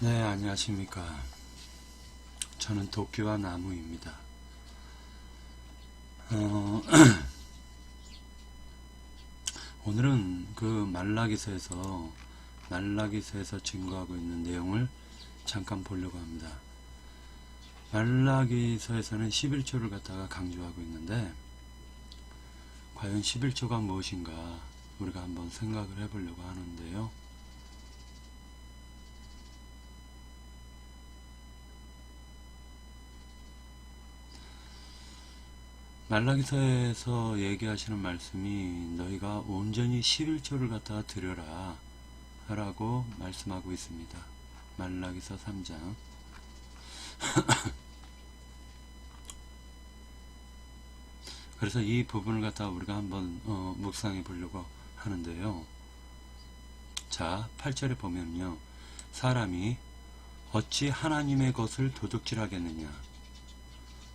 네, 안녕하십니까. 저는 도끼와 나무입니다. 오늘은 그 말라기서에서 증거하고 있는 내용을 잠깐 보려고 합니다. 말라기서에서는 11조를 갖다가 강조하고 있는데, 과연 11조가 무엇인가 우리가 한번 생각을 해보려고 하는데요. 말라기서에서 얘기하시는 말씀이 너희가 온전히 11조를 갖다가 드려라 라고 말씀하고 있습니다. 말라기서 3장. 그래서 이 부분을 갖다가 우리가 한번 묵상해 보려고 하는데요. 자, 8절에 보면요, 사람이 어찌 하나님의 것을 도둑질하겠느냐.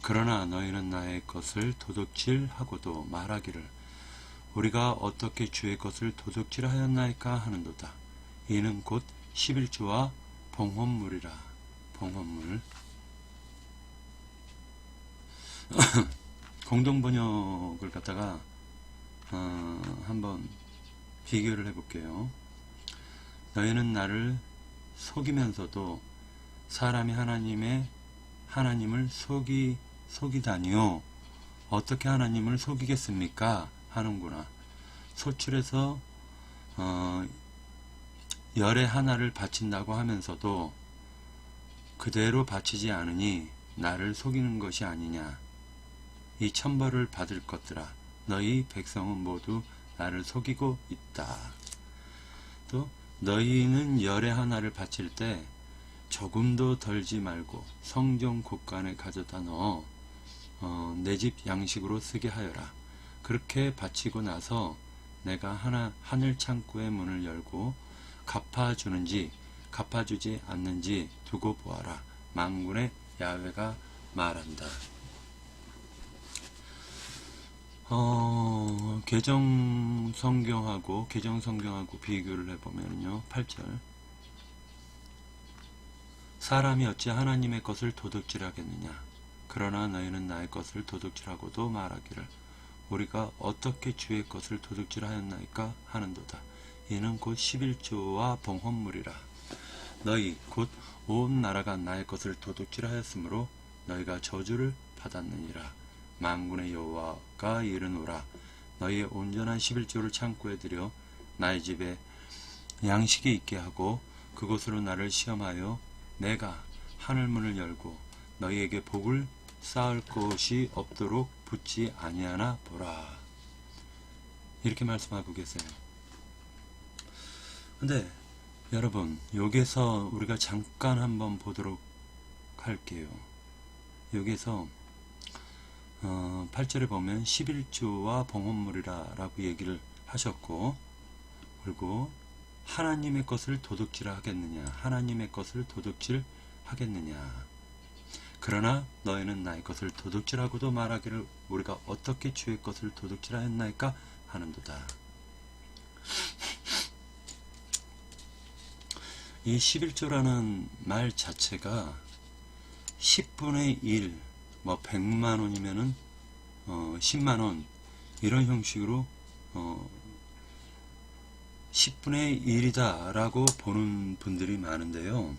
그러나 너희는 나의 것을 도둑질하고도 말하기를 우리가 어떻게 주의 것을 도둑질하였나이까 하는도다. 이는 곧 11조와 봉헌물이라. 봉헌물. 공동번역을 갖다가 한번 비교를 해볼게요. 너희는 나를 속이면서도 사람이 하나님을 속이다니요. 어떻게 하나님을 속이겠습니까? 하는구나. 소출에서 열의 하나를 바친다고 하면서도 그대로 바치지 않으니 나를 속이는 것이 아니냐. 이 천벌을 받을 것들아. 너희 백성은 모두 나를 속이고 있다. 또 너희는 열의 하나를 바칠 때 조금도 덜지 말고 성전 곳간에 가져다 넣어 내 집 양식으로 쓰게 하여라. 그렇게 바치고 나서 내가 하늘 창고의 문을 열고 갚아주는지 갚아주지 않는지 두고 보아라. 만군의 야훼가 말한다. 개정 성경하고 비교를 해보면요, 8절. 사람이 어찌 하나님의 것을 도둑질하겠느냐. 그러나 너희는 나의 것을 도둑질하고도 말하기를 우리가 어떻게 주의 것을 도둑질하였나이까 하는도다. 이는 곧 11조와 봉헌물이라. 너희 곧 온 나라가 나의 것을 도둑질하였으므로 너희가 저주를 받았느니라. 만군의 여호와가 이르노라. 너희의 온전한 11조를 창고에 들여 나의 집에 양식이 있게 하고 그곳으로 나를 시험하여 내가 하늘문을 열고 너희에게 복을 쌓을 것이 없도록 붙지 아니하나 보라. 이렇게 말씀하고 계세요. 근데 여러분, 여기서 우리가 잠깐 한번 보도록 할게요. 여기서 8절에 보면 11조와 봉헌물이라 라고 얘기를 하셨고, 그리고 하나님의 것을 도둑질 하겠느냐. 하나님의 것을 도둑질 하겠느냐. 그러나 너희는 나의 것을 도둑질하고도 말하기를 우리가 어떻게 주의 것을 도둑질하였나이까 하는도다. 이 11조라는 말 자체가 10분의 1, 뭐 100만원이면은 10만원 이런 형식으로 10분의 1이다 라고 보는 분들이 많은데요.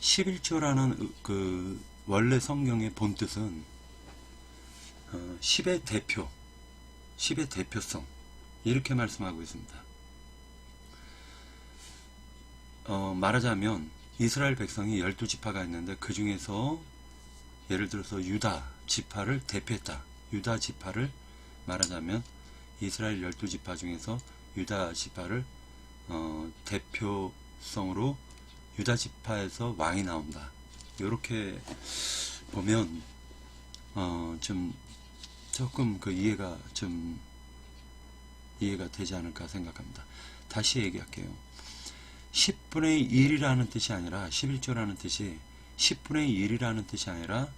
11조라는 그 원래 성경의 본뜻은 10의 대표, 10의 대표성 이렇게 말씀하고 있습니다. 말하자면 이스라엘 백성이 12지파가 있는데 그 중에서 예를 들어서 유다 지파를 대표했다. 유다 지파를 말하자면 이스라엘 12지파 중에서 유다 지파를 대표성으로 유다 지파에서 왕이 나온다. 이렇게 보면 조금 그 이해가 되지 않을까 생각합니다. 다시 얘기할게요. 10분의 1이라는 뜻이 아니라 11조라는 뜻이 10분의 1이라는 뜻이 아니라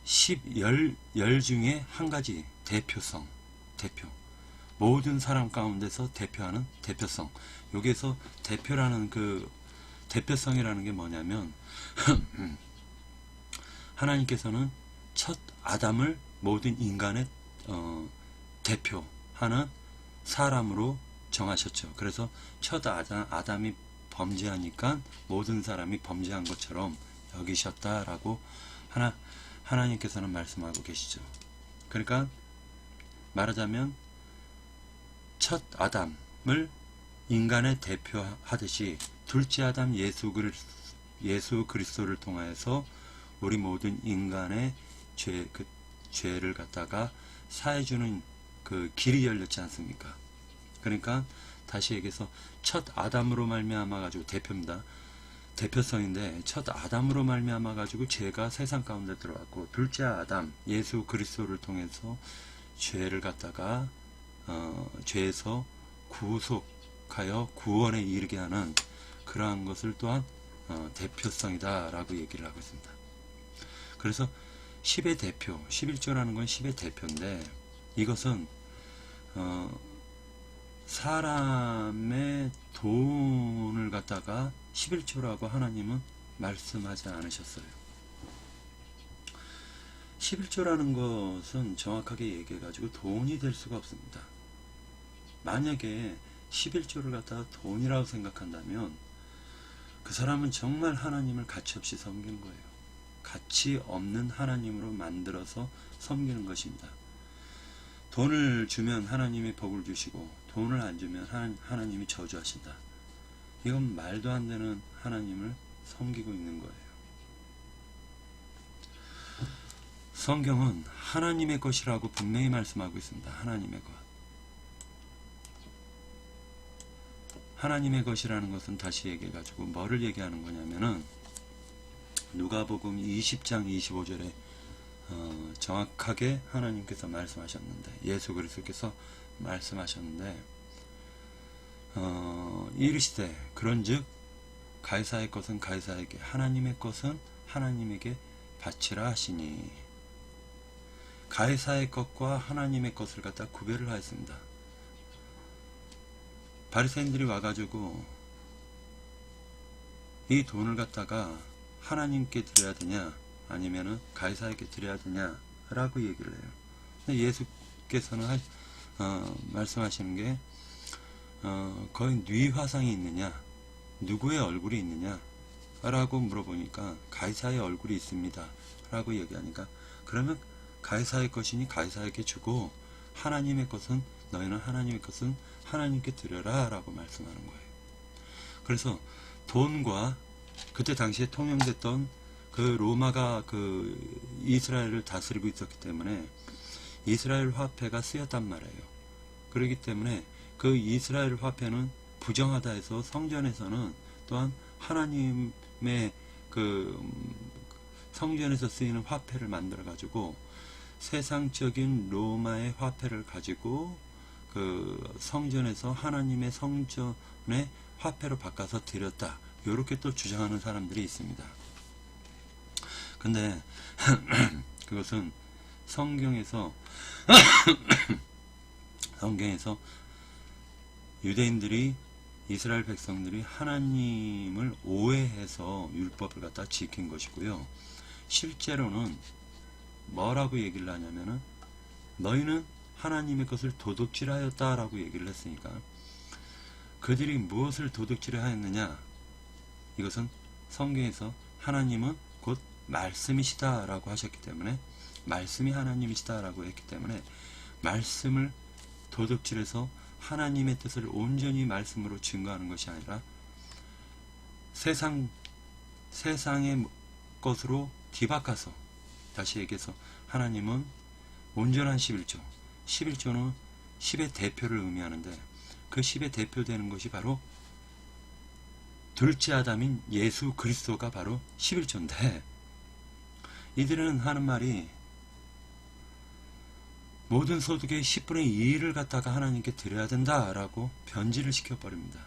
10열 중에 한 가지 대표. 모든 사람 가운데서 대표하는 대표성. 여기에서 대표라는 그 대표성이라는 게 뭐냐면 하나님께서는 첫 아담을 모든 인간의 대표하는 사람으로 정하셨죠. 그래서 첫 아담이 범죄하니까 모든 사람이 범죄한 것처럼 여기셨다라고 하나님께서는 말씀하고 계시죠. 그러니까 말하자면 첫 아담을 인간의 대표하듯이 둘째 아담 예수 그리스도를 통하여서 우리 모든 인간의 죄를 갖다가 사해주는 그 길이 열렸지 않습니까? 그러니까 다시 얘기해서 첫 아담으로 말미암아 가지고 대표입니다. 대표성인데 첫 아담으로 말미암아 가지고 죄가 세상 가운데 들어왔고 둘째 아담 예수 그리스도를 통해서 죄를 갖다가 죄에서 구속하여 구원에 이르게 하는 그러한 것을 또한 대표성이다 라고 얘기를 하고 있습니다. 그래서 10의 대표, 11조라는 건 10의 대표인데 이것은 사람의 돈을 갖다가 11조라고 하나님은 말씀하지 않으셨어요. 11조라는 것은 정확하게 얘기해 가지고 돈이 될 수가 없습니다. 만약에 11조를 갖다가 돈이라고 생각한다면 그 사람은 정말 하나님을 가치없이 섬기는 거예요. 가치 없는 하나님으로 만들어서 섬기는 것입니다. 돈을 주면 하나님이 복을 주시고 돈을 안 주면 하나님이 저주하신다. 이건 말도 안 되는 하나님을 섬기고 있는 거예요. 성경은 하나님의 것이라고 분명히 말씀하고 있습니다. 하나님의 것. 하나님의 것이라는 것은 다시 얘기해가지고 뭐를 얘기하는 거냐면은 누가복음 20장 25절에 정확하게 하나님께서 말씀하셨는데 예수 그리스도께서 말씀하셨는데 이르시되 그런즉 가이사의 것은 가이사에게 하나님의 것은 하나님에게 바치라 하시니 가이사의 것과 하나님의 것을 갖다 구별을 하였습니다. 바리새인들이 와가지고 이 돈을 갖다가 하나님께 드려야 되냐 아니면은 가이사에게 드려야 되냐 라고 얘기를 해요. 근데 예수께서는 말씀하시는 게 거의 뉘 화상이 있느냐 누구의 얼굴이 있느냐 라고 물어보니까 가이사의 얼굴이 있습니다 라고 얘기하니까 그러면 가이사의 것이니 가이사에게 주고 하나님의 것은 너희는 하나님의 것은 하나님께 드려라 라고 말씀하는 거예요. 그래서 돈과 그때 당시에 통용됐던 그 로마가 그 이스라엘을 다스리고 있었기 때문에 이스라엘 화폐가 쓰였단 말이에요. 그렇기 때문에 그 이스라엘 화폐는 부정하다 해서 성전에서는 또한 하나님의 그 성전에서 쓰이는 화폐를 만들어 가지고 세상적인 로마의 화폐를 가지고 그 성전에서 하나님의 성전의 화폐로 바꿔서 드렸다. 이렇게 또 주장하는 사람들이 있습니다. 근데 그것은 성경에서 유대인들이 이스라엘 백성들이 하나님을 오해해서 율법을 갖다 지킨 것이고요. 실제로는 뭐라고 얘기를 하냐면은 너희는 하나님의 것을 도둑질하였다 라고 얘기를 했으니까 그들이 무엇을 도둑질하였느냐 이것은 성경에서 하나님은 곧 말씀이시다 라고 하셨기 때문에 말씀이 하나님이시다 라고 했기 때문에 말씀을 도둑질해서 하나님의 뜻을 온전히 말씀으로 증거하는 것이 아니라 세상의 것으로 뒤바꿔서 다시 얘기해서 하나님은 온전한 11조는 10의 대표를 의미하는데 그 10의 대표되는 것이 바로 둘째 아담인 예수 그리스도가 바로 11조인데 이들은 하는 말이 모든 소득의 10분의 2를 갖다가 하나님께 드려야 된다라고 변질을 시켜버립니다.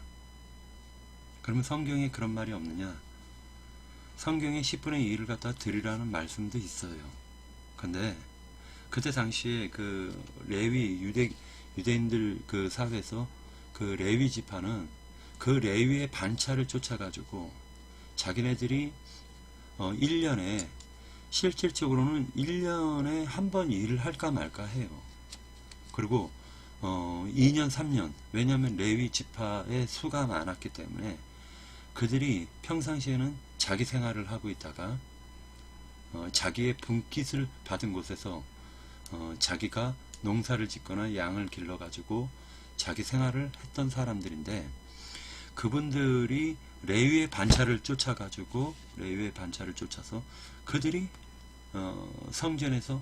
그러면 성경에 그런 말이 없느냐? 성경에 10분의 2를 갖다 드리라는 말씀도 있어요. 근데 그때 당시에 그 레위 유대인들 그 사회에서 그 레위 지파는 그 레위의 반차를 쫓아가지고 자기네들이 1년에 실질적으로는 1년에 한 번 일을 할까 말까 해요. 그리고 2년 3년, 왜냐하면 레위 지파의 수가 많았기 때문에 그들이 평상시에는 자기 생활을 하고 있다가 자기의 분깃을 받은 곳에서 자기가 농사를 짓거나 양을 길러 가지고 자기 생활을 했던 사람들인데, 그분들이 레위의 반차를 쫓아 가지고 레위의 반차를 쫓아서 그들이 성전에서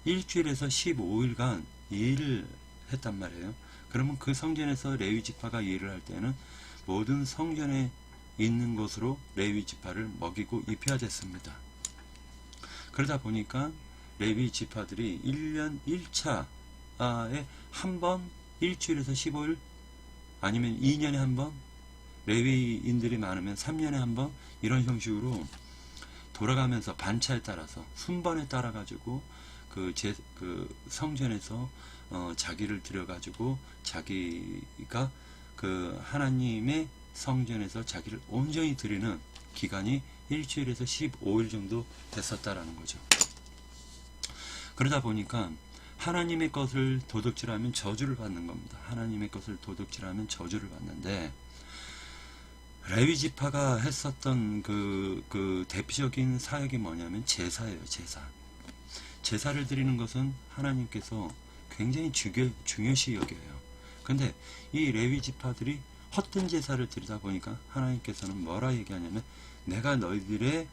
일주일에서 15일간 일을 했단 말이에요. 그러면 그 성전에서 레위 지파가 일을 할 때는 모든 성전에 있는 것으로 레위 지파를 먹이고 입혀야 됐습니다. 그러다 보니까 레위 지파들이 1년 1차에 한 번, 일주일에서 15일, 아니면 2년에 한 번, 레위인들이 많으면 3년에 한 번, 이런 형식으로 돌아가면서 반차에 따라서 순번에 따라 가지고 그 성전에서 자기를 들여가지고 자기가 그 하나님의 성전에서 자기를 온전히 드리는 기간이 일주일에서 15일 정도 됐었다라는 거죠. 그러다 보니까 하나님의 것을 도둑질하면 저주를 받는 겁니다. 하나님의 것을 도둑질하면 저주를 받는데, 레위 지파가 했었던 그 대표적인 사역이 뭐냐면 제사예요. 제사를 드리는 것은 하나님께서 굉장히 중요시 여겨요. 근데 이 레위 지파들이 헛된 제사를 드리다 보니까 하나님께서는 뭐라 얘기하냐면, 내가 너희들의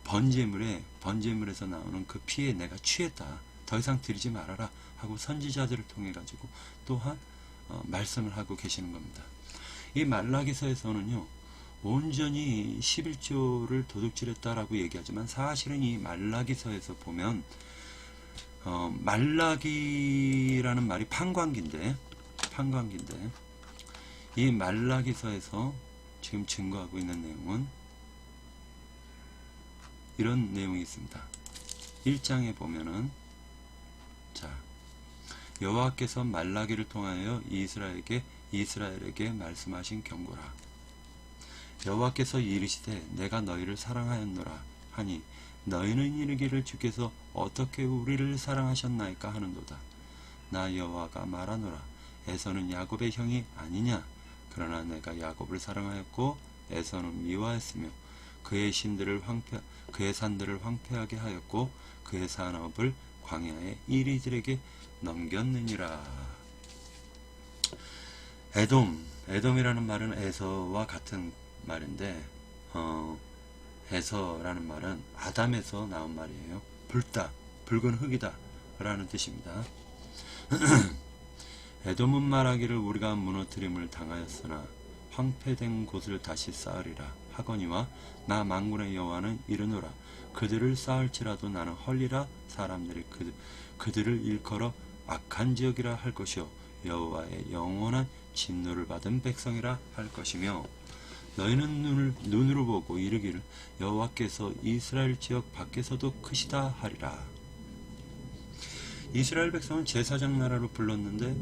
번제물에서 나오는 그 피에 내가 취했다. 더 이상 드리지 말아라 하고 선지자들을 통해 가지고 또한 말씀을 하고 계시는 겁니다. 이 말라기서에서는요, 온전히 11조를 도둑질했다라고 얘기하지만, 사실은 이 말라기서에서 보면 말라기라는 말이 판관기인데 이 말라기서에서 지금 증거하고 있는 내용은 이런 내용이 있습니다. 1장에 보면은, 자, 여호와께서 말라기를 통하여 이스라엘에게 말씀하신 경고라. 여호와께서 이르시되 내가 너희를 사랑하였노라 하니 너희는 이르기를 주께서 어떻게 우리를 사랑하셨나이까 하는도다. 나 여호와가 말하노라. 에서는 야곱의 형이 아니냐. 그러나 내가 야곱을 사랑하였고 에서는 미워하였으며 그의 산들을 황폐하게 하였고 그의 산업을 광야의 이리들에게 넘겼느니라. 에돔이라는 말은 에서와 같은 말인데, 에서라는 말은 아담에서 나온 말이에요. 붉은 흙이다 라는 뜻입니다. 에돔은 말하기를 우리가 무너뜨림을 당하였으나 황폐된 곳을 다시 쌓으리라 하거니와 나 만군의 여호와는 이르노라. 그들을 쌓을지라도 나는 헐리라. 사람들이 그들을 일컬어 악한 지역이라 할 것이요 여호와의 영원한 진노를 받은 백성이라 할 것이며, 너희는 눈으로 보고 이르기를 여호와께서 이스라엘 지역 밖에서도 크시다 하리라. 이스라엘 백성은 제사장 나라로 불렀는데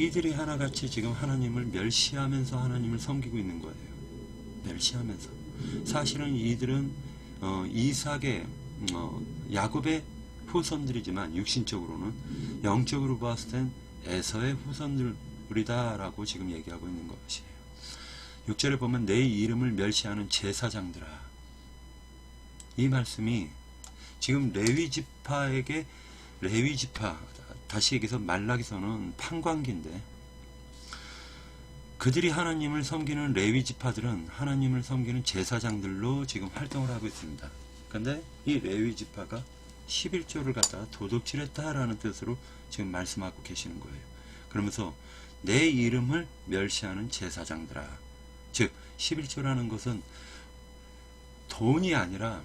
이들이 하나같이 지금 하나님을 멸시하면서 하나님을 섬기고 있는 거예요. 멸시하면서. 사실은 이들은 이삭의 야곱의 후손들이지만 육신적으로는, 영적으로 봤을 땐 에서의 후손들이다 라고 지금 얘기하고 있는 것이에요. 6절에 보면 내 이름을 멸시하는 제사장들아. 이 말씀이 지금 레위 지파, 다시 얘기해서 말라기서는 판관기인데, 그들이 하나님을 섬기는 레위 지파들은 하나님을 섬기는 제사장들로 지금 활동을 하고 있습니다. 그런데 이 레위 지파가 11조를 갖다가 도둑질했다라는 뜻으로 지금 말씀하고 계시는 거예요. 그러면서 내 이름을 멸시하는 제사장들아. 즉 11조라는 것은 돈이 아니라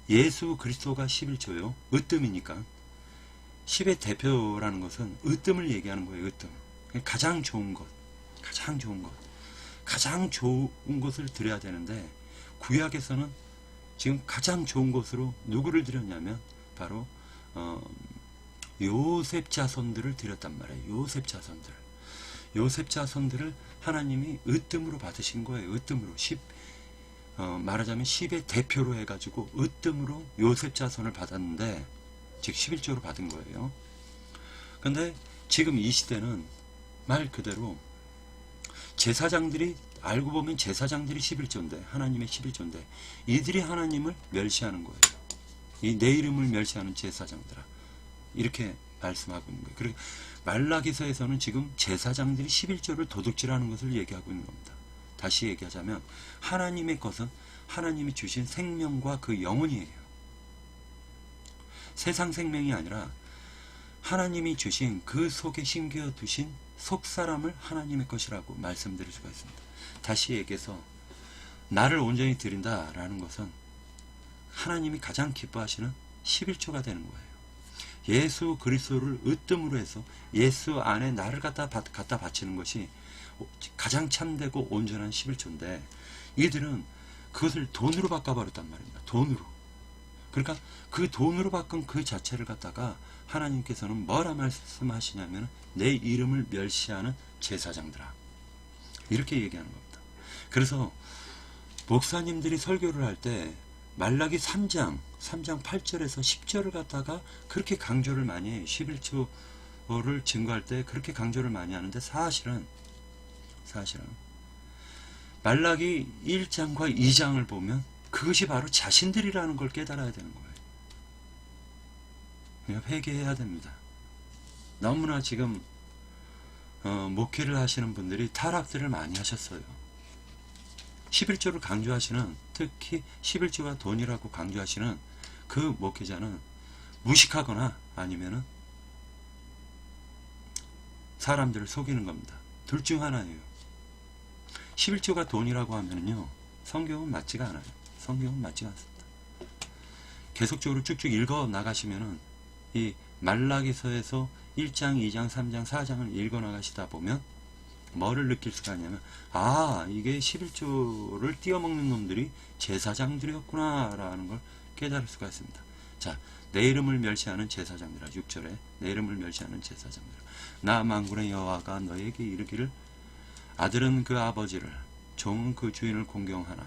예수 그리스도가 11조요. 으뜸이니까. 10의 대표라는 것은 으뜸을 얘기하는 거예요. 으뜸. 가장 좋은 것. 가장 좋은 것을 드려야 되는데, 구약에서는 지금 가장 좋은 것으로 누구를 드렸냐면 바로 요셉 자손들을 드렸단 말이에요. 요셉 자손들을 하나님이 으뜸으로 받으신 거예요. 으뜸으로. 말하자면 10의 대표로 해가지고 으뜸으로 요셉 자손을 받았는데, 즉 11조로 받은 거예요. 근데 지금 이 시대는 말 그대로 제사장들이, 알고 보면 제사장들이 11조인데, 하나님의 11조인데 이들이 하나님을 멸시하는 거예요. 이 내 이름을 멸시하는 제사장들아, 이렇게 말씀하고 있는 거예요. 그리고 말라기서에서는 지금 제사장들이 11조를 도둑질하는 것을 얘기하고 있는 겁니다. 다시 얘기하자면 하나님의 것은 하나님이 주신 생명과 그 영혼이에요. 세상 생명이 아니라 하나님이 주신 그 속에 심겨 두신 속사람을 하나님의 것이라고 말씀드릴 수가 있습니다. 다시 얘기해서 나를 온전히 드린다라는 것은 하나님이 가장 기뻐하시는 11조가 되는 거예요. 예수 그리스도를 으뜸으로 해서 예수 안에 나를 갖다 바치는 것이 가장 참되고 온전한 11조인데, 이들은 그것을 돈으로 바꿔버렸단 말입니다. 돈으로. 그러니까 그 돈으로 바꾼 그 자체를 갖다가 하나님께서는 뭐라 말씀하시냐면 내 이름을 멸시하는 제사장들아, 이렇게 얘기하는 겁니다. 그래서 목사님들이 설교를 할 때 말라기 3장 8절에서 10절을 갖다가 그렇게 강조를 많이 해요. 11조를 증거할 때 그렇게 강조를 많이 하는데, 사실은 말라기 1장과 2장을 보면 그것이 바로 자신들이라는 걸 깨달아야 되는 거예요. 그냥 회개해야 됩니다. 너무나 지금 목회를 하시는 분들이 타락들을 많이 하셨어요. 11조를 강조하시는, 특히 11조가 돈이라고 강조하시는 그 목회자는 무식하거나 아니면은 사람들을 속이는 겁니다. 둘 중 하나예요. 11조가 돈이라고 하면은요, 성경은 맞지가 않아요. 성경은 맞지가 않습니다. 계속적으로 쭉쭉 읽어 나가시면은 이 말라기서에서 1장, 2장, 3장, 4장을 읽어 나가시다 보면 뭐를 느낄 수가 있냐면, 아, 이게 11조를 띄어먹는 놈들이 제사장들이었구나 라는 걸 깨달을 수가 있습니다. 자, 내 이름을 멸시하는 제사장들아, 6절에 내 이름을 멸시하는 제사장들아, 나 만군의 여호와가 너에게 이르기를, 아들은 그 아버지를, 종은 그 주인을 공경하나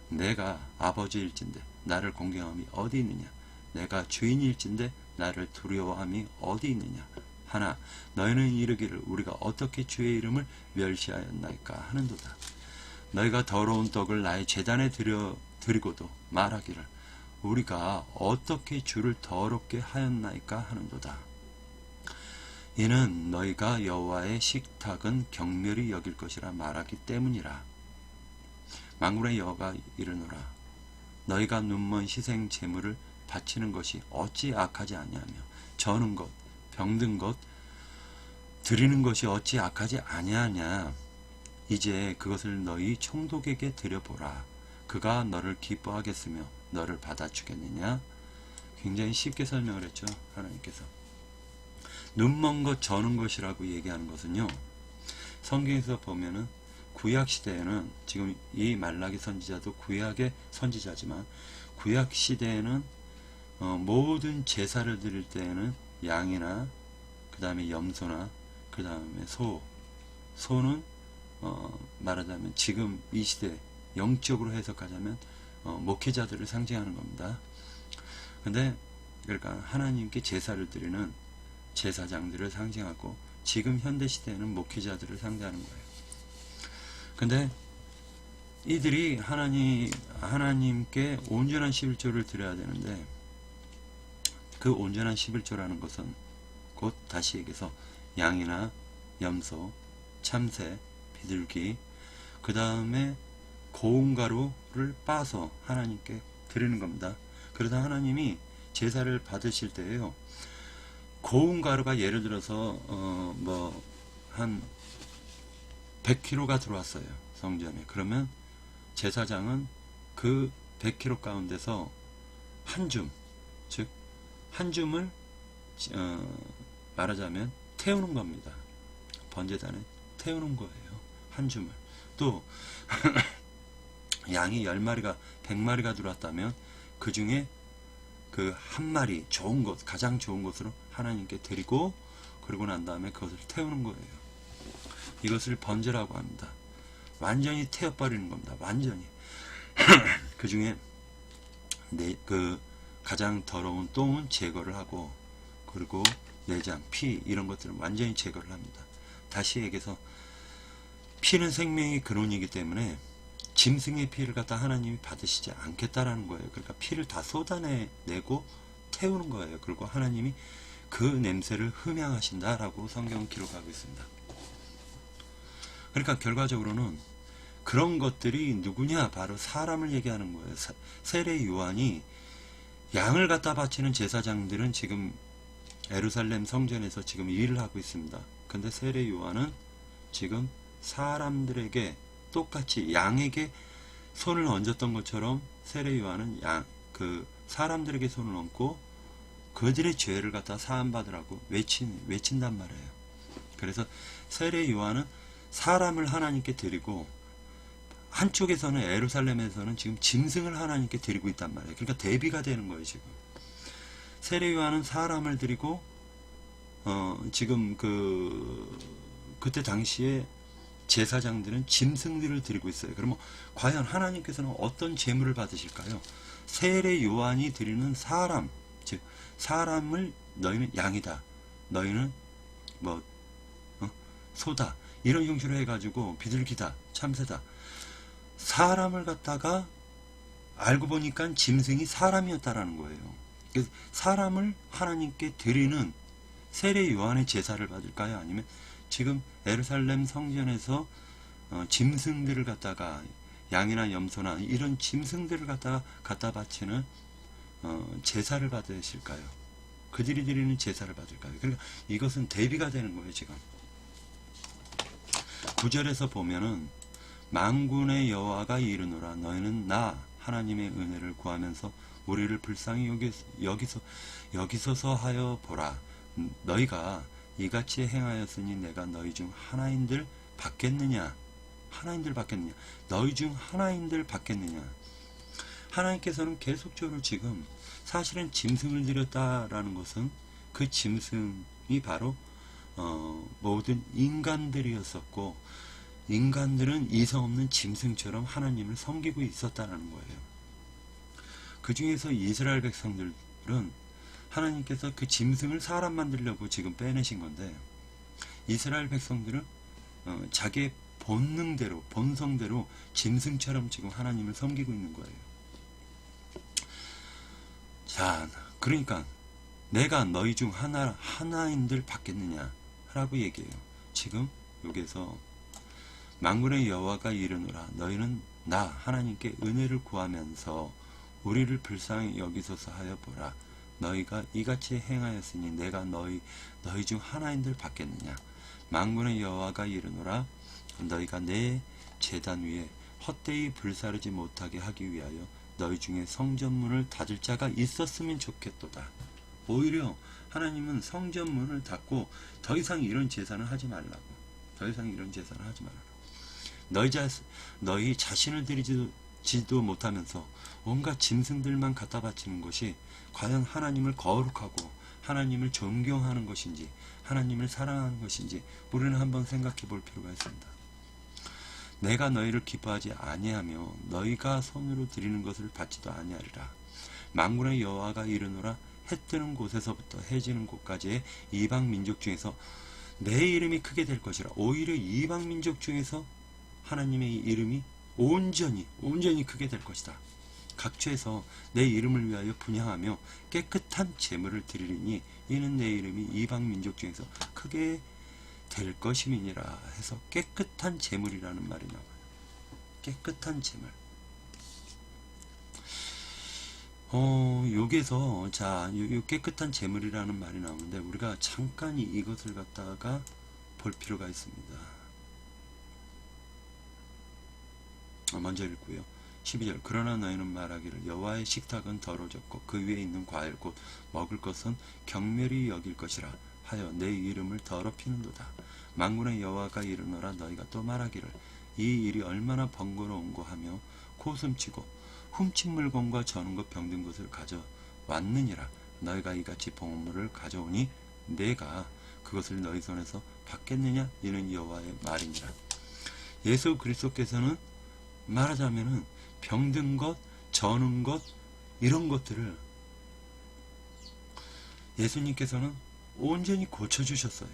내가 아버지일진데 나를 공경함이 어디 있느냐, 내가 주인일진데 나를 두려워함이 어디 있느냐 하나, 너희는 이르기를 우리가 어떻게 주의 이름을 멸시하였나이까 하는도다. 너희가 더러운 떡을 나의 제단에 드리고도 말하기를 우리가 어떻게 주를 더럽게 하였나이까 하는도다. 이는 너희가 여호와의 식탁은 경멸히 여길 것이라 말하기 때문이라. 만군의 여호와가 이르노라, 너희가 눈먼 희생 제물을 바치는 것이 어찌 악하지 아니하며 저는 것 병든 것 드리는 것이 어찌 악하지 아니하냐. 이제 그것을 너희 총독에게 드려보라. 그가 너를 기뻐하겠으며 너를 받아주겠느냐. 굉장히 쉽게 설명을 했죠. 하나님께서 눈먼 것 저는 것이라고 얘기하는 것은요, 성경에서 보면은 구약 시대에는, 지금 이 말라기 선지자도 구약의 선지자지만 구약 시대에는 모든 제사를 드릴 때에는 양이나 그 다음에 염소나 그 다음에 소는 말하자면 지금 이 시대 영적으로 해석하자면 목회자들을 상징하는 겁니다. 근데 그러니까 하나님께 제사를 드리는 제사장들을 상징하고, 지금 현대 시대에는 목회자들을 상징하는 거예요. 근데 이들이 하나님께 온전한 11조를 드려야 되는데, 그 온전한 11조라는 것은 곧 다시 얘기해서 양이나 염소, 참새, 비둘기, 그 다음에 고운 가루를 빻아서 하나님께 드리는 겁니다. 그래서 하나님이 제사를 받으실 때에요, 고운 가루가 예를 들어서 한 100kg가 들어왔어요, 성전에. 그러면 제사장은 그 100kg 가운데서 한 줌, 즉 한 줌을 말하자면 태우는 겁니다. 번제단에 태우는 거예요, 한 줌을. 또 양이 10마리가 100마리가 들어왔다면 그 중에 그 한 마리 좋은 것, 가장 좋은 것으로 하나님께 드리고, 그러고 난 다음에 그것을 태우는 거예요. 이것을 번제라고 합니다. 완전히 태워버리는 겁니다. 완전히. 그 중에 그 가장 더러운 똥은 제거를 하고, 그리고 내장, 피 이런 것들은 완전히 제거를 합니다. 다시 얘기해서 피는 생명의 근원이기 때문에 짐승의 피를 갖다 하나님이 받으시지 않겠다라는 거예요. 그러니까 피를 다 쏟아내고 태우는 거예요. 그리고 하나님이 그 냄새를 흠양하신다라고 성경은 기록하고 있습니다. 그러니까 결과적으로는 그런 것들이 누구냐? 바로 사람을 얘기하는 거예요. 세례 요한이 양을 갖다 바치는 제사장들은 지금 예루살렘 성전에서 지금 일을 하고 있습니다. 근데 세례 요한은 지금 사람들에게 똑같이 양에게 손을 얹었던 것처럼 세례 요한은 사람들에게 손을 얹고 그들의 죄를 갖다 사함받으라고 외친단 말이에요. 그래서 세례 요한은 사람을 하나님께 드리고, 한쪽에서는 예루살렘에서는 지금 짐승을 하나님께 드리고 있단 말이에요. 그러니까 대비가 되는 거예요. 지금 세례 요한은 사람을 드리고, 지금 그때 당시에 제사장들은 짐승들을 드리고 있어요. 그러면 과연 하나님께서는 어떤 제물을 받으실까요? 세례 요한이 드리는 사람, 즉 사람을 너희는 양이다, 너희는 소다, 이런 형식으로 해가지고 비둘기다, 참새다, 사람을 갖다가 알고 보니까 짐승이 사람이었다라는 거예요. 그래서 사람을 하나님께 드리는 세례 요한의 제사를 받을까요? 아니면 지금 예루살렘 성전에서 짐승들을 갖다가, 양이나 염소나 이런 짐승들을 갖다 바치는 제사를 받으실까요? 그들이 드리는 제사를 받을까요? 그러니까 이것은 대비가 되는 거예요. 지금 9절에서 보면은 만군의 여호와가 이르노라, 너희는 나 하나님의 은혜를 구하면서 우리를 불쌍히 여기소서 하여 보라. 너희가 이같이 행하였으니 내가 너희 중 하나인들 받겠느냐? 너희 중 하나인들 받겠느냐? 하나님께서는 계속적으로 지금 사실은 짐승을 드렸다라는 것은 그 짐승이 바로 모든 인간들이었었고, 인간들은 이성 없는 짐승처럼 하나님을 섬기고 있었다는 거예요. 그 중에서 이스라엘 백성들은 하나님께서 그 짐승을 사람 만들려고 지금 빼내신 건데, 이스라엘 백성들은 자기의 본능대로, 본성대로 짐승처럼 지금 하나님을 섬기고 있는 거예요. 자, 그러니까 내가 너희 중 하나인들 받겠느냐 라고 얘기해요. 지금 여기에서 만군의 여호와가 이르노라, 너희는 나 하나님께 은혜를 구하면서 우리를 불쌍히 여기소서 하여 보라. 너희가 이같이 행하였으니 내가 너희 중 하나인들 받겠느냐? 만군의 여호와가 이르노라, 너희가 내 제단 위에 헛되이 불사르지 못하게 하기 위하여 너희 중에 성전문을 닫을 자가 있었으면 좋겠도다. 오히려 하나님은 성전문을 닫고 더 이상 이런 제사는 하지 말라고. 너희 자신을 드리지도 못하면서 온갖 짐승들만 갖다 바치는 것이 과연 하나님을 거룩하고 하나님을 존경하는 것인지, 하나님을 사랑하는 것인지 우리는 한번 생각해 볼 필요가 있습니다. 내가 너희를 기뻐하지 아니하며 너희가 손으로 드리는 것을 받지도 아니하리라. 만군의 여호와가 이르노라, 해 뜨는 곳에서부터 해 지는 곳까지의 이방 민족 중에서 내 이름이 크게 될 것이라. 오히려 이방 민족 중에서 하나님의 이름이 온전히 크게 될 것이다. 각처에서 내 이름을 위하여 분향하며 깨끗한 제물을 드리리니 이는 내 이름이 이방 민족 중에서 크게 될 것임이니라 해서 깨끗한 제물이라는 말이 나와요. 깨끗한 제물. 여기에서 요 깨끗한 제물이라는 말이 나오는데 우리가 잠깐 이것을 갖다가 볼 필요가 있습니다. 먼저 읽고요. 12절, 그러나 너희는 말하기를 여호와의 식탁은 더러워졌고 그 위에 있는 과일 곧 먹을 것은 경멸히 여길 것이라 하여 내 이름을 더럽히는도다. 만군의 여호와가 이르노라, 너희가 또 말하기를 이 일이 얼마나 번거로운고 하며 코숨치고 훔친 물건과 저는 것 병든 것을 가져왔느니라. 너희가 이같이 봉헌물을 가져오니 내가 그것을 너희 손에서 받겠느냐? 이는 여호와의 말이니라. 예수 그리스도께서는 말하자면은 병든 것, 저는 것, 이런 것들을 예수님께서는 온전히 고쳐주셨어요.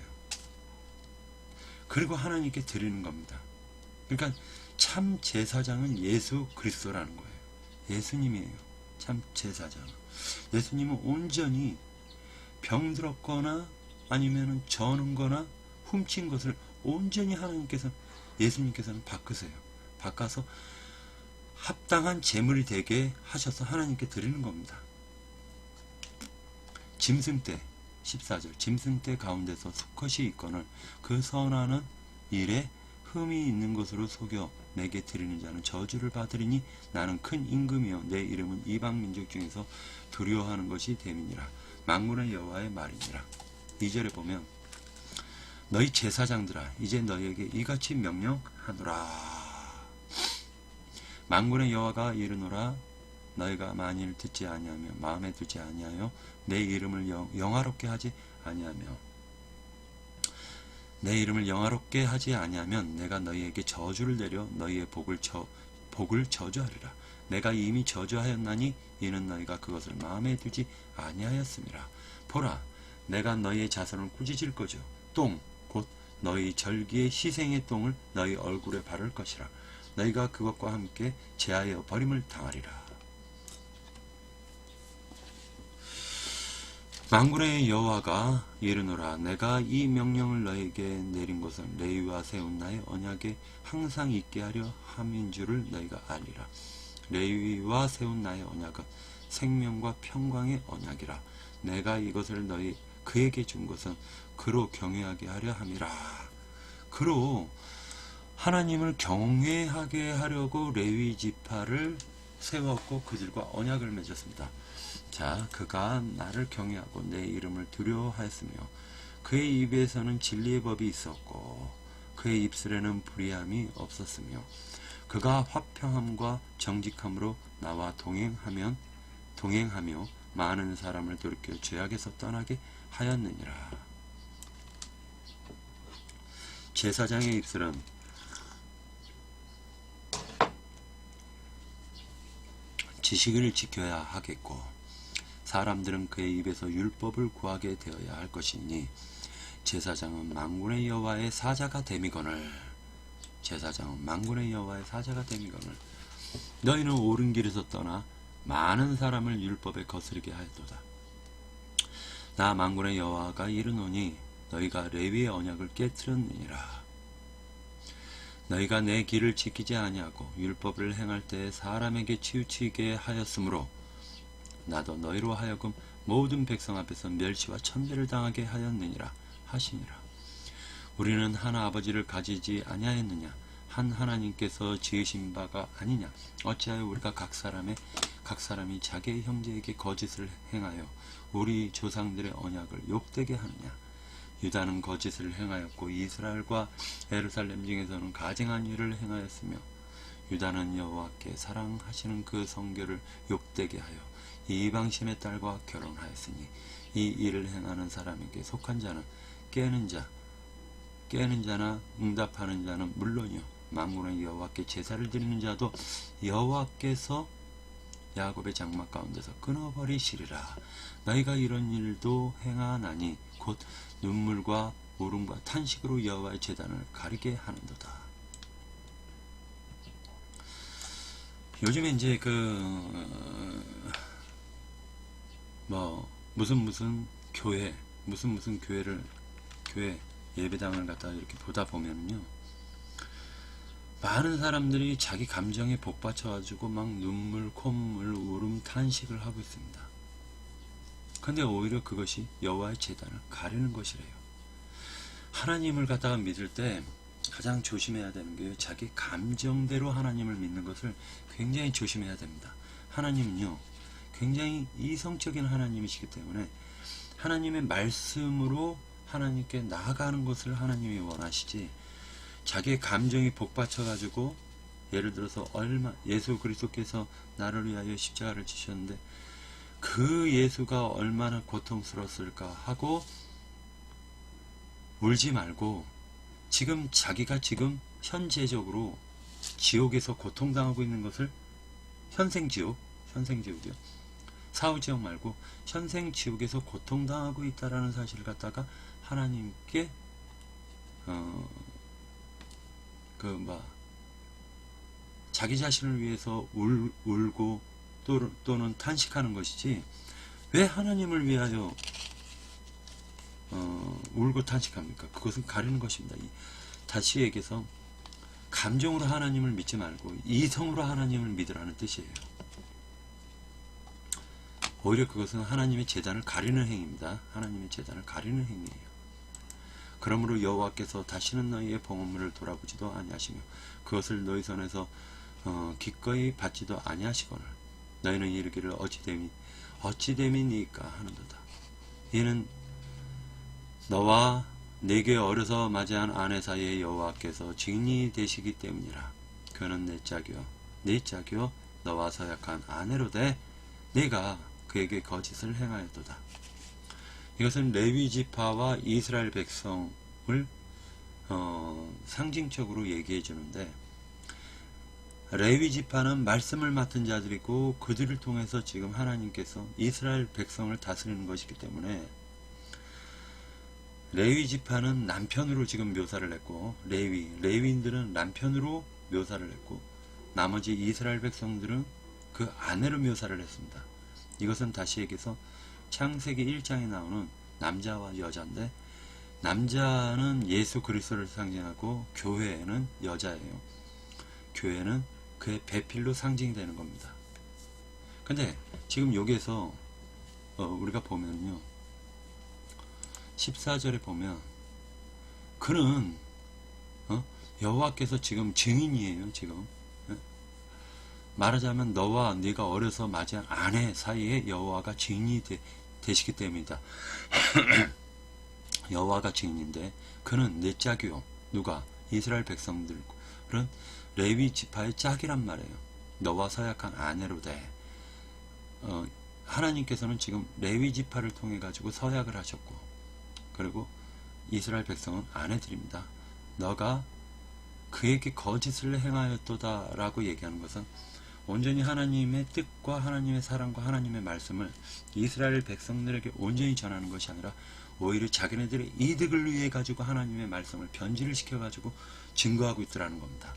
그리고 하나님께 드리는 겁니다. 그러니까 참 제사장은 예수 그리스도라는 거예요. 예수님이에요. 참 제사장. 예수님은 온전히 병들었거나 아니면 저는 거나 훔친 것을 온전히 예수님께서는 바꾸세요. 바꿔서 합당한 제물이 되게 하셔서 하나님께 드리는 겁니다. 짐승떼 14절 짐승떼 가운데서 수컷이 있거늘 그 선하는 일에 흠이 있는 것으로 속여 내게 드리는 자는 저주를 받으리니 나는 큰 임금이요 내 이름은 이방 민족 중에서 두려워하는 것이 됨이니라. 만군의 여호와의 말이니라. 2절에 보면 너희 제사장들아 이제 너희에게 이같이 명령하노라. 만군의 여호와가 이르노라. 너희가 만일 듣지 아니하며 마음에 두지 아니하여 내 이름을 영화롭게 하지 아니하면 내가 너희에게 저주를 내려 너희의 복을 저주하리라. 내가 이미 저주하였나니 이는 너희가 그것을 마음에 두지 아니하였음이라. 보라 내가 너희의 자손을 꾸짖을 거죠. 똥 곧 너희 절기의 희생의 똥을 너희 얼굴에 바를 것이라. 너희가 그것과 함께 제하여 버림을 당하리라. 만군의 여호와가 이르노라. 내가 이 명령을 너에게 내린 것은 레위와 세운 나의 언약에 항상 있게 하려 함인 줄을 너희가 알리라. 레위와 세운 나의 언약은 생명과 평강의 언약이라. 내가 이것을 그에게 준 것은 그로 경외하게 하려 함이라. 그로 하나님을 경외하게 하려고 레위 지파를 세웠고 그들과 언약을 맺었습니다. 자, 그가 나를 경외하고 내 이름을 두려워하였으며 그의 입에서는 진리의 법이 있었고 그의 입술에는 불의함이 없었으며 그가 화평함과 정직함으로 나와 동행하며 많은 사람을 돌이켜 죄악에서 떠나게 하였느니라. 제사장의 입술은 지식을 지켜야 하겠고 사람들은 그의 입에서 율법을 구하게 되어야 할 것이니 제사장은 만군의 여호와의 사자가 됨이거늘 너희는 옳은 길에서 떠나 많은 사람을 율법에 거스르게 하였도다. 나 만군의 여호와가 이르노니 너희가 레위의 언약을 깨뜨렸느니라. 너희가 내 길을 지키지 아니하고 율법을 행할 때 사람에게 치우치게 하였으므로 나도 너희로 하여금 모든 백성 앞에서 멸시와 천대를 당하게 하였느니라 하시니라. 우리는 한 아버지를 가지지 아니하였느냐? 한 하나님께서 지으신 바가 아니냐? 어찌하여 우리가 각 사람이 자기의 형제에게 거짓을 행하여 우리 조상들의 언약을 욕되게 하느냐? 유다는 거짓을 행하였고 이스라엘과 예루살렘 중에서는 가증한 일을 행하였으며 유다는 여호와께 사랑하시는 그 성결을 욕되게 하여 이방신의 딸과 결혼하였으니 이 일을 행하는 사람에게 속한 자는 깨는 자나 응답하는 자는 물론이요 만군의 여호와께 제사를 드리는 자도 여호와께서 야곱의 장막 가운데서 끊어버리시리라. 너희가 이런 일도 행하나니 곧 눈물과 울음과 탄식으로 여호와의 제단을 가리게 하는도다. 요즘에 이제 무슨 교회 예배당을 갖다가 이렇게 보다 보면요 많은 사람들이 자기 감정에 복받쳐가지고 막 눈물, 콧물, 울음, 탄식을 하고 있습니다. 근데 오히려 그것이 여호와의 제단을 가리는 것이래요. 하나님을 갖다가 믿을 때 가장 조심해야 되는 게 자기 감정대로 하나님을 믿는 것을 굉장히 조심해야 됩니다. 하나님은요 굉장히 이성적인 하나님이시기 때문에 하나님의 말씀으로 하나님께 나아가는 것을 하나님이 원하시지 자기의 감정이 복받쳐 가지고 예를 들어서 예수 그리스도께서 나를 위하여 십자가를 지셨는데 그 예수가 얼마나 고통스러웠을까 하고 울지 말고 지금 자기가 지금 현재적으로 지옥에서 고통당하고 있는 것을 현생지옥이요. 사후지옥 말고 현생지옥에서 고통당하고 있다라는 사실을 갖다가 하나님께 자기 자신을 위해서 울고 또는 탄식하는 것이지 왜 하나님을 위하여 울고 탄식합니까? 그것은 가리는 것입니다. 다시 얘기해서 감정으로 하나님을 믿지 말고 이성으로 하나님을 믿으라는 뜻이에요. 오히려 그것은 하나님의 제단을 가리는 행위입니다. 하나님의 제단을 가리는 행위예요. 그러므로 여호와께서 다시는 너희의 봉헌물을 돌아보지도 아니하시며 그것을 너희 손에서 기꺼이 받지도 아니하시거늘 너희는 이르기를 어찌됨이니까 하는도다. 이는 너와 내게 어려서 맞이한 아내 사이에 여호와께서 증인이 되시기 때문이라. 그는 내 짝이요 너와 서약한 아내로 돼 내가 그에게 거짓을 행하였도다. 이것은 레위 지파와 이스라엘 백성을 상징적으로 얘기해 주는데, 레위 지파는 말씀을 맡은 자들이고 그들을 통해서 지금 하나님께서 이스라엘 백성을 다스리는 것이기 때문에 레위 지파는 남편으로 지금 묘사를 했고 레위인들은 남편으로 묘사를 했고 나머지 이스라엘 백성들은 그 아내로 묘사를 했습니다. 이것은 다시 얘기해서 창세기 1장에 나오는 남자와 여자인데, 남자는 예수 그리스도를 상징하고 교회는 여자예요. 교회는 그의 배필로 상징이 되는 겁니다. 근데 지금 여기에서 우리가 보면요, 14절에 보면 그는 여호와께서 지금 증인이에요. 지금 말하자면 너와 네가 어려서 맞이한 아내 사이에 여호와가 증인이 되시기 때문이다. 여호와가 증인인데 그는 내 짝이요. 누가? 이스라엘 백성들은 레위 지파의 짝이란 말이에요. 너와 서약한 아내로 돼. 하나님께서는 지금 레위 지파를 통해 가지고 서약을 하셨고, 그리고 이스라엘 백성은 아내들입니다. 너가 그에게 거짓을 행하였도다 라고 얘기하는 것은 온전히 하나님의 뜻과 하나님의 사랑과 하나님의 말씀을 이스라엘 백성들에게 온전히 전하는 것이 아니라 오히려 자기네들의 이득을 위해 가지고 하나님의 말씀을 변질을 시켜 가지고 증거하고 있더라는 겁니다.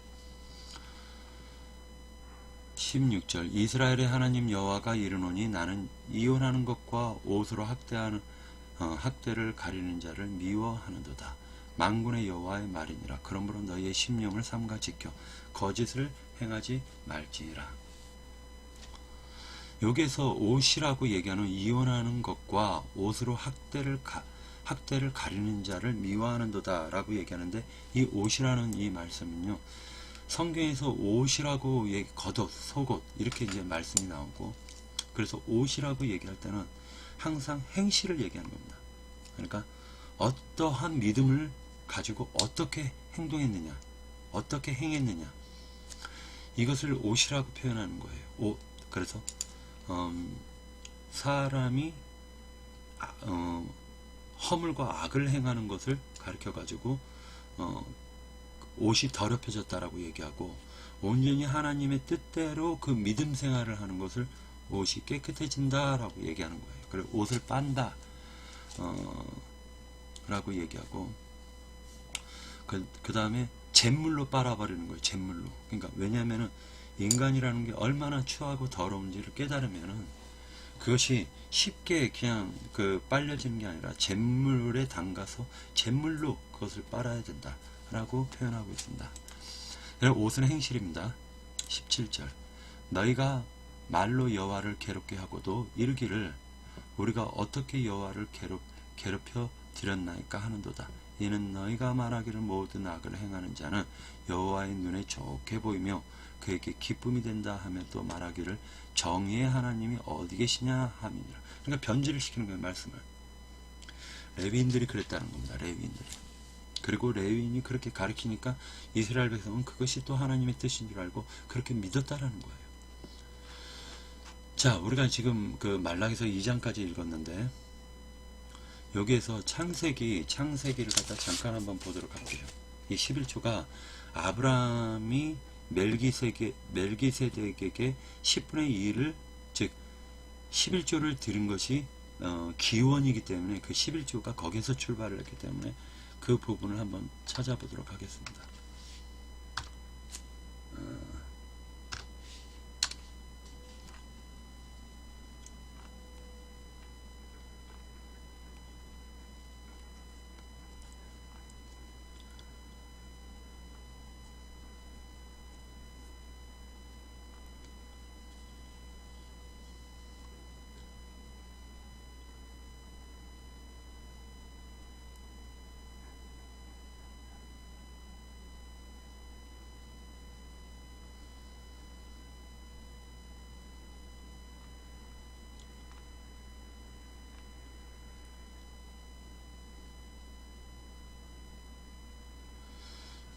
16절 이스라엘의 하나님 여호와가 이르노니 나는 이혼하는 것과 옷으로 학대를 가리는 자를 미워하는도다. 만군의 여호와의 말이니라. 그러므로 너희의 심령을 삼가 지켜 거짓을 행하지 말지니라. 여기에서 옷이라고 얘기하는 이혼하는 것과 옷으로 학대를 가리는 자를 미워하는도다 라고 얘기하는데, 이 옷이라는 이 말씀은요, 성경에서 옷이라고 겉옷, 속옷 이렇게 이제 말씀이 나오고, 그래서 옷이라고 얘기할 때는 항상 행실을 얘기하는 겁니다. 그러니까 어떠한 믿음을 가지고 어떻게 행동했느냐, 어떻게 행했느냐, 이것을 옷이라고 표현하는 거예요. 옷. 그래서 사람이 허물과 악을 행하는 것을 가르쳐 가지고 옷이 더럽혀졌다라고 얘기하고, 온전히 하나님의 뜻대로 그 믿음 생활을 하는 것을 옷이 깨끗해진다라고 얘기하는 거예요. 그리고 옷을 빤다 라고 얘기하고, 그 다음에 잿물로 빨아버리는 거예요. 잿물로. 그러니까 왜냐하면은 인간이라는 게 얼마나 추하고 더러운지를 깨달으면은 그것이 쉽게 그냥 빨려지는 게 아니라 잿물에 담가서 잿물로 그것을 빨아야 된다 라고 표현하고 있습니다. 그리고 옷은 행실입니다. 17절 너희가 말로 여호와를 괴롭게 하고도 이르기를 우리가 어떻게 여호와를 괴롭혀 드렸나이까 하는도다. 이는 너희가 말하기를 모든 악을 행하는 자는 여호와의 눈에 좋게 보이며 그에게 기쁨이 된다 하며 또 말하기를 정의의 하나님이 어디 계시냐 함이니라. 그러니까 변질을 시키는 거예요. 말씀을. 레위인들이 그랬다는 겁니다. 레위인들이. 그리고 레위인이 그렇게 가르치니까 이스라엘 백성은 그것이 또 하나님의 뜻인 줄 알고 그렇게 믿었다라는 거예요. 자, 우리가 지금 말라기서 2장까지 읽었는데 여기에서 창세기를 갖다 잠깐 한번 보도록 할게요. 이 11조가 아브라함이 멜기세덱에게 10분의 2를, 즉 11조를 드린 것이 기원이기 때문에 그 11조가 거기서 출발을 했기 때문에 그 부분을 한번 찾아보도록 하겠습니다.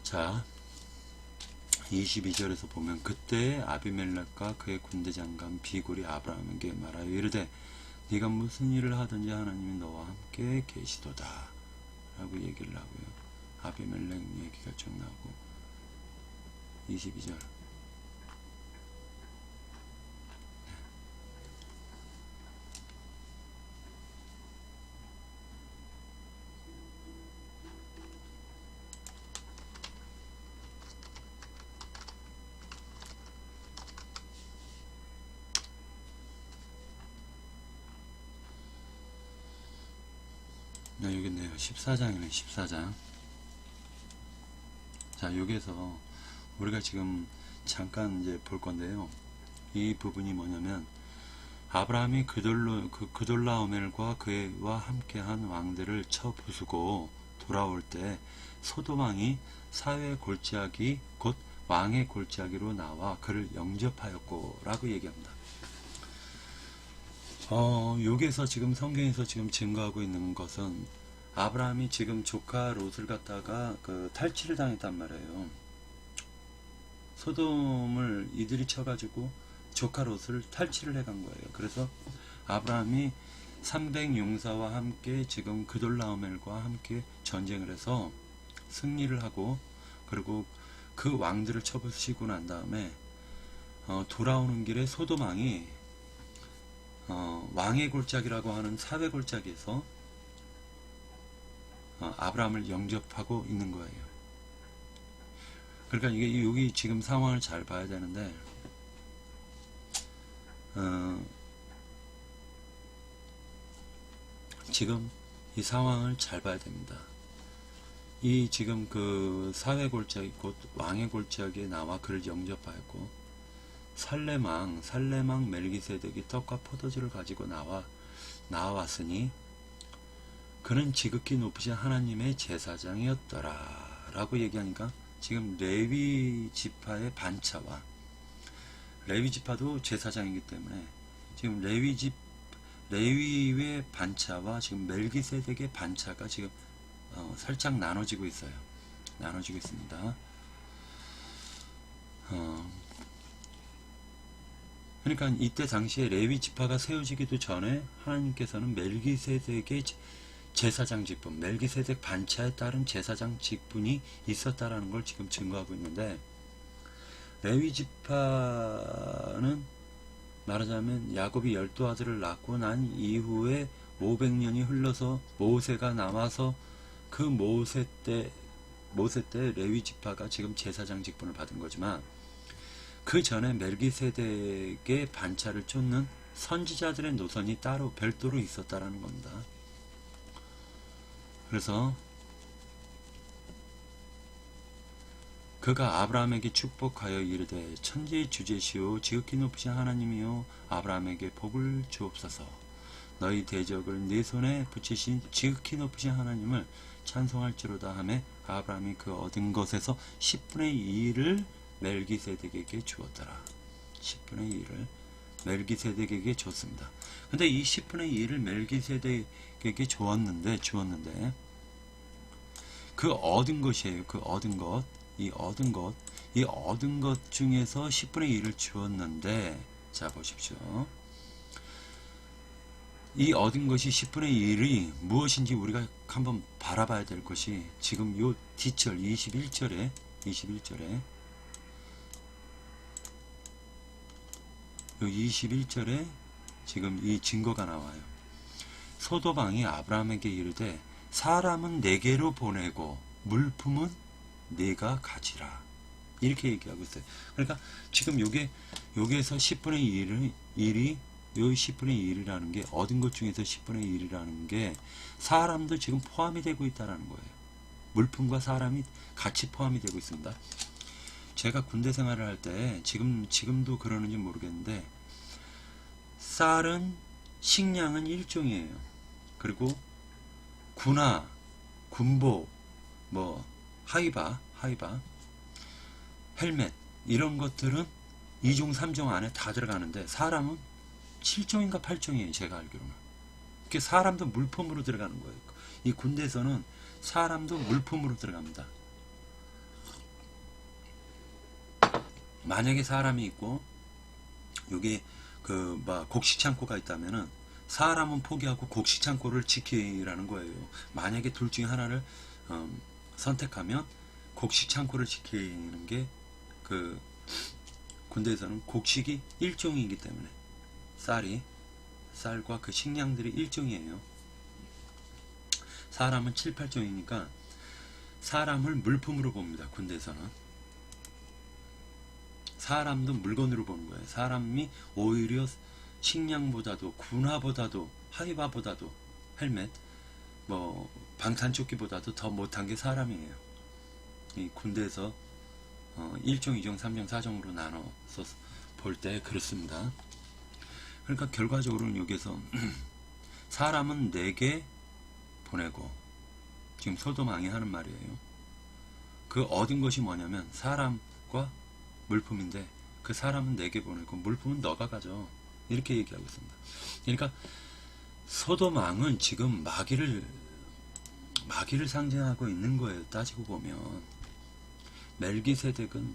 자, 22절에서 보면 그때 아비멜렉과 그의 군대 장관 비굴이 아브라함에게 말하여 이르되 네가 무슨 일을 하든지 하나님이 너와 함께 계시도다 라고 얘기를 하고요. 아비멜렉 얘기가 쭉 나오고 22절 여기 있네요. 14장이네. 14장. 자, 여기에서 우리가 지금 잠깐 이제 볼 건데요. 이 부분이 뭐냐면 아브라함이 그돌라오멜과 그와 함께한 왕들을 쳐 부수고 돌아올 때 소돔왕이 사회의 골짜기 곧 왕의 골짜기로 나와 그를 영접하였고 라고 얘기합니다. 여기에서 지금 성경에서 지금 증거하고 있는 것은 아브라함이 지금 조카 롯을 갖다가 탈취를 당했단 말이에요. 소돔을 이들이 쳐가지고 조카 롯을 탈취를 해간 거예요. 그래서 아브라함이 300용사와 함께 지금 그돌라오멜과 함께 전쟁을 해서 승리를 하고 그리고 그 왕들을 쳐부시고 난 다음에 돌아오는 길에 소돔왕이 왕의 골짜기라고 하는 사회 골짜기에서 아브라함을 영접하고 있는 거예요. 그러니까 이게 여기 지금 상황을 잘 봐야 되는데 지금 이 상황을 잘 봐야 됩니다. 이 지금 그 사회 골짜기 곧 왕의 골짜기에 나와 그를 영접하였고 살레망 멜기세덱이 떡과 포도주를 가지고 나왔으니 그는 지극히 높으신 하나님의 제사장이었더라 라고 얘기하니까 지금 레위 지파의 반차와 레위 지파도 제사장이기 때문에 지금 레위의 반차와 지금 멜기세덱의 반차가 지금 살짝 나눠지고 있어요. 나눠지고 있습니다. 그러니까 이때 당시에 레위 지파가 세워지기도 전에 하나님께서는 멜기세덱의 제사장 직분, 멜기세덱 반차에 따른 제사장 직분이 있었다라는 걸 지금 증거하고 있는데 레위 지파는 말하자면 야곱이 12아들을 낳고 난 이후에 500년이 흘러서 모세가 나와서 그 모세 때 레위 지파가 지금 제사장 직분을 받은 거지만 그 전에 멜기세덱의 반차를 쫓는 선지자들의 노선이 따로 별도로 있었다라는 겁니다. 그래서 그가 아브라함에게 축복하여 이르되 천지의 주제시오 지극히 높으신 하나님이요 아브라함에게 복을 주옵소서. 너희 대적을 네 손에 붙이신 지극히 높으신 하나님을 찬송할지로다 하매 아브라함이 그 얻은 것에서 10분의 2를 멜기세덱에게 주었더라. 10분의 2를 멜기세덱에게 줬습니다. 근데 이 10분의 2를 멜기세덱에게 주었는데 그 얻은 것이에요. 그 얻은 것, 이 얻은 것 중에서 10분의 2를 주었는데 자 보십시오. 이 얻은 것이 10분의 1이 무엇인지 우리가 한번 바라봐야 될 것이 지금 요 뒤절 21절에 요 21절에 지금 이 증거가 나와요. 소도방이 아브라함에게 이르되 사람은 내게로 보내고 물품은 네가 가지라. 이렇게 얘기하고 있어요. 그러니까 지금 요게서 10분의 1이 요 10분의 1이라는 게 얻은 것 중에서 10분의 1이라는 게 사람도 지금 포함이 되고 있다는 거예요. 물품과 사람이 같이 포함이 되고 있습니다. 제가 군대 생활을 할 때 지금도 그러는지 모르겠는데 쌀은 식량은 일종이에요. 그리고 군화, 군복, 뭐 하이바, 헬멧 이런 것들은 2종, 3종 안에 다 들어가는데 사람은 7종인가 8종이에요. 제가 알기로는. 그게 사람도 물품으로 들어가는 거예요. 이 군대에서는 사람도 물품으로 들어갑니다. 만약에 사람이 있고 여기 곡식창고가 있다면은 사람은 포기하고 곡식창고를 지키라는 거예요. 만약에 둘 중에 하나를 선택하면 곡식창고를 지키는 게 그 군대에서는 곡식이 일종이기 때문에 쌀과 그 식량들이 일종이에요. 사람은 7, 8종이니까 사람을 물품으로 봅니다. 군대에서는 사람도 물건으로 보는 거예요. 사람이 오히려 식량보다도 군화보다도 하이바보다도 헬멧 방탄조끼보다도 더 못한 게 사람이에요. 이 군대에서 1종, 2종, 3종, 4종으로 나눠서 볼 때 그렇습니다. 그러니까 결과적으로는 여기서 사람은 내게 보내고 지금 소도망이 하는 말이에요. 그 얻은 것이 뭐냐면 사람과 물품인데 그 사람은 내게 보내고 물품은 너가 가져. 이렇게 얘기하고 있습니다. 그러니까 소돔왕은 지금 마귀를 상징하고 있는 거예요. 따지고 보면 멜기세덱은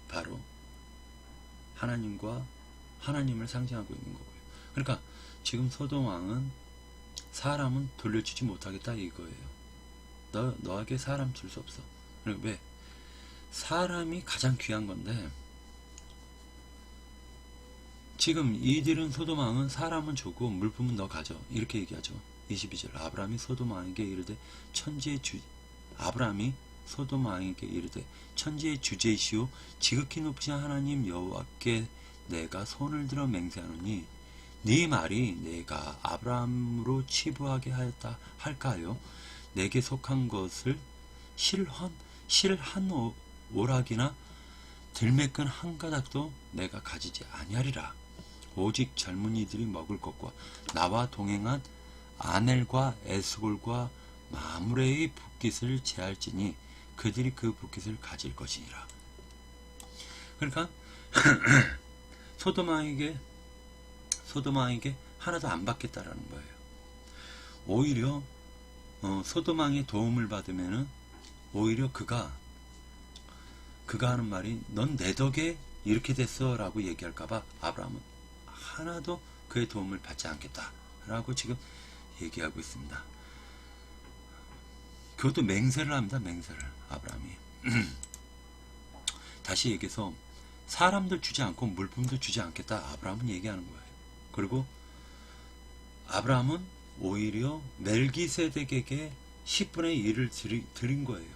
바로 하나님을 상징하고 있는 거고요. 그러니까 지금 소돔왕은 사람은 돌려주지 못하겠다 이거예요. 너에게 사람 줄 수 없어. 왜? 사람이 가장 귀한 건데 지금 이들은 소돔왕은 사람은 주고 물품은 너 가져. 이렇게 얘기하죠. 22절 아브라함이 소돔왕에게 이르되 천지의 주제이시오 지극히 높으신 하나님 여호와께 내가 손을 들어 맹세하노니 네 말이 내가 아브라함으로 치부하게 하였다 할까요? 내게 속한 것을 실한 오락이나 들매끈 한 가닥도 내가 가지지 아니하리라. 오직 젊은이들이 먹을 것과 나와 동행한 아넬과 에스골과 마므레의 붓깃을 제할지니 그들이 그 붓깃을 가질 것이니라. 그러니까 소돔왕에게 하나도 안 받겠다라는 거예요. 오히려 소돔왕의 도움을 받으면은 오히려 그가 하는 말이 넌 내 덕에 이렇게 됐어 라고 얘기할까봐 아브라함은 하나도 그의 도움을 받지 않겠다 라고 지금 얘기하고 있습니다. 그것도 맹세를 합니다. 맹세를 아브라함이 다시 얘기해서 사람도 주지 않고 물품도 주지 않겠다 아브라함은 얘기하는 거예요. 그리고 아브라함은 오히려 멜기세덱에게 10분의 1을 드린 거예요.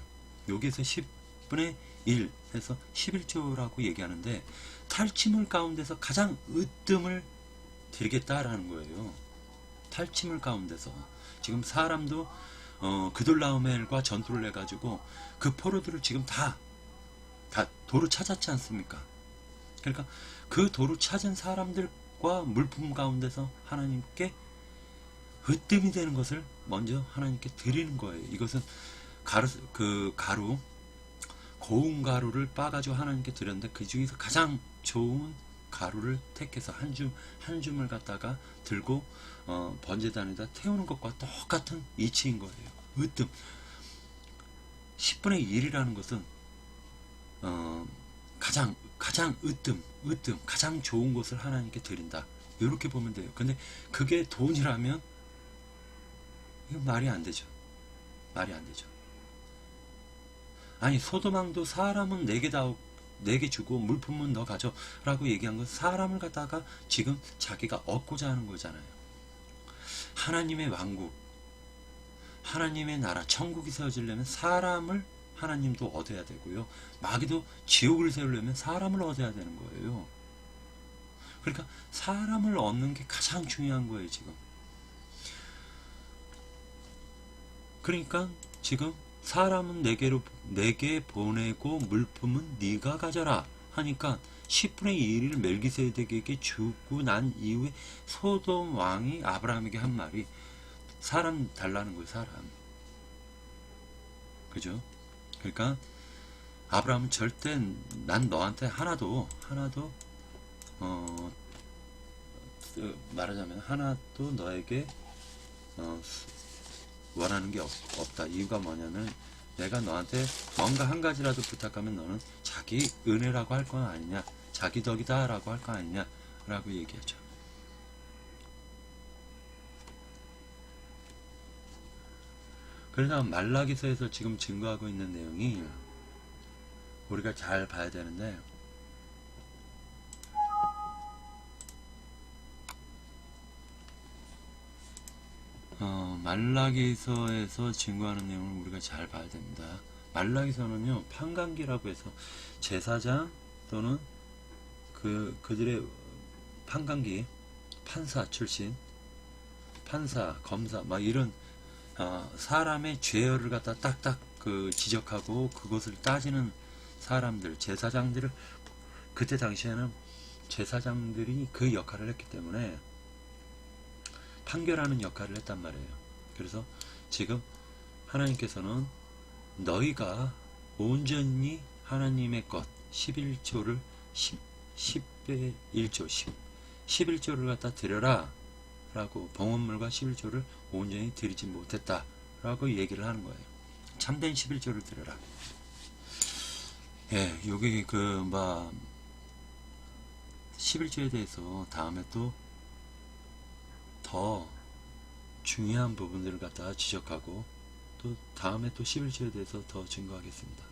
여기서 10분의 1 해서 11조라고 얘기하는데 탈취물 가운데서 가장 으뜸을 드리겠다라는 거예요. 탈취물 가운데서 지금 사람도 그돌라오멜과 전투를 해가지고 그 포로들을 지금 다 도로 찾았지 않습니까? 그러니까 그 도로 찾은 사람들과 물품 가운데서 하나님께 으뜸이 되는 것을 먼저 하나님께 드리는 거예요. 이것은 가루 고운 가루를 빻아가지고 하나님께 드렸는데 그 중에서 가장 좋은 가루를 택해서 한 줌을 갖다가 들고 번제단에다 태우는 것과 똑같은 이치인 거예요. 으뜸 10분의 1이라는 것은 가장 으뜸 가장 좋은 것을 하나님께 드린다 이렇게 보면 돼요. 근데 그게 돈이라면 이거 말이 안 되죠. 말이 안 되죠. 아니 소도망도 사람은 내게 주고 물품은 너 가져 라고 얘기한 건 사람을 갖다가 지금 자기가 얻고자 하는 거잖아요. 하나님의 왕국, 하나님의 나라, 천국이 세워지려면 사람을 하나님도 얻어야 되고요. 마귀도 지옥을 세우려면 사람을 얻어야 되는 거예요. 그러니까 사람을 얻는 게 가장 중요한 거예요, 지금. 그러니까 지금 사람은 내게 보내고 물품은 네가 가져라 하니까 10분의 1을 멜기세덱에게 주고 난 이후에 소돔 왕이 아브라함에게 한 말이 사람 달라는 거예요. 사람. 그죠? 그러니까 아브라함은 절대 난 너한테 하나도 말하자면 하나도 너에게 원하는 게 없다. 이유가 뭐냐면 내가 너한테 뭔가 한 가지라도 부탁하면 너는 자기 은혜라고 할 건 아니냐, 자기 덕이다 라고 할 거 아니냐 라고 얘기하죠. 그러나 말라기서에서 지금 증거하고 있는 내용이 우리가 잘 봐야 되는데, 말라기서에서 증거하는 내용을 우리가 잘 봐야 됩니다. 말라기서는요, 판관기라고 해서 제사장 또는 그들의 판관기, 판사 출신, 판사, 검사, 막 이런 사람의 죄열을 갖다 딱딱 지적하고 그것을 따지는 사람들, 제사장들을, 그때 당시에는 제사장들이 그 역할을 했기 때문에 판결하는 역할을 했단 말이에요. 그래서 지금 하나님께서는 너희가 온전히 하나님의 것 11조를 10배 1조 11조를 갖다 드려라 라고, 봉헌물과 11조를 온전히 드리지 못했다 라고 얘기를 하는 거예요. 참된 11조를 드려라. 예, 여기 11조에 대해서 다음에 또 더 중요한 부분들을 갖다가 지적하고 또 다음에 또 11조에 대해서 더 증거하겠습니다.